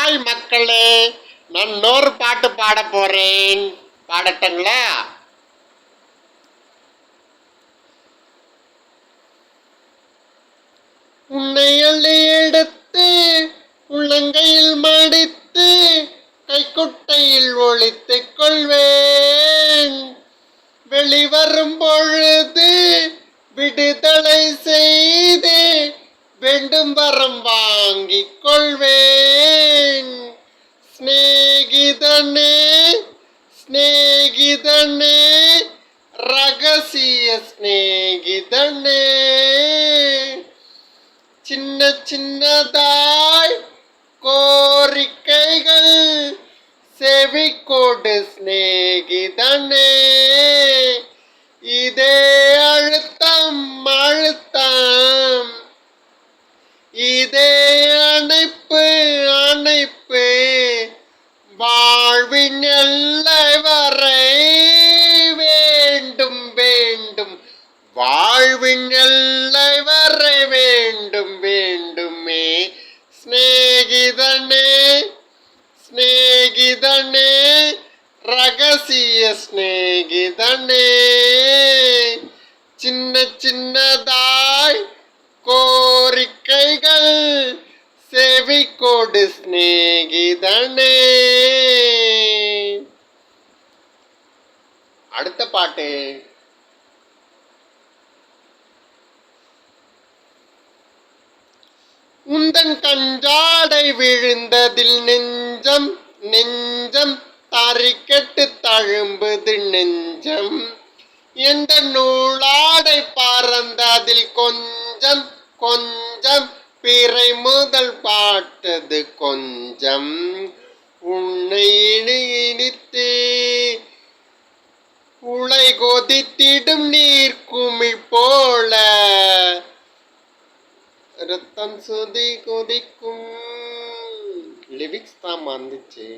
Hi மக்களே, நான் இன்னொரு பாட்டு பாட போறேன். பாடட்டுங்களா? உன்னை அள்ளி எடுத்து உள்ளங்கையில் மடித்து கைக்குட்டையில் ஒளித்துக் கொள்வேன். வெளிவரும் பொழுது விடுதலை செய்து வேண்டும் வரம் வாங்கிக் கொள்வேன். ஸ்நேகிதனே ஸ்நேகிதனே ரகசிய ஸ்நேகிதனே, சின்ன சின்னதாய் கோரிக்கைகள் செவிக்கோடு ஸ்நேகிதனே. இதே அழுத்தம் அழுத்தம், இதே அணைப்பு அணைப்பு, வாழ்வின் எல்லை வரை வேண்டும் வேண்டும், வாழ்வின் எல்லை வரை வேண்டும் வேண்டுமே. ஸ்நேகிதனே ஸ்நேகிதனே ரகசிய ஸ்நேகிதனே, சின்ன சின்னதாய் கோரிக்கைகள் செவிக்கோடு ஸ்நேகிதனே. அடுத்த பாட்டு. உந்தன் கஞ்சாடை விழுந்ததில் நெஞ்சம் நெஞ்சம் தறிக்கெட்டு தழும்புது நெஞ்சம். எந்த நூலாடை பறந்ததில் கொஞ்சம் கொஞ்சம் பிறை முதல் பாட்டது கொஞ்சம். உன்னை இனித்து உலை கொதித்திடும் நீர் குமிழ் போல ரத்தம் சுதி கொதிக்கும். லிரிக்ஸ் தான் வந்துச்சு.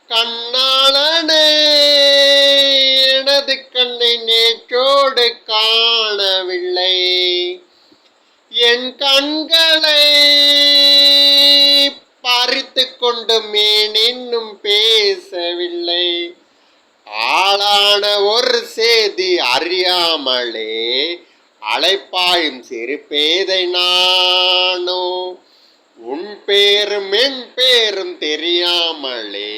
கண்ணாளனே எனது கண்ணை நேற்றோடு காணவில்லை, என் கண்களை பறித்து கொண்டு மேன் இன்னும் பேசவில்லை. ஆளான ஒரு செய்தி அறியாமலே அலைப்பாயும் சிறு பேதை நானோ. உன் பேரும் என் பேரும் தெரியாமலே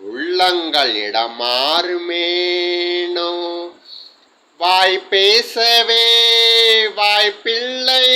உள்ளங்கள் இடமாறுமேனோ. வாய் பேசவே வாய்ப்பில்லை.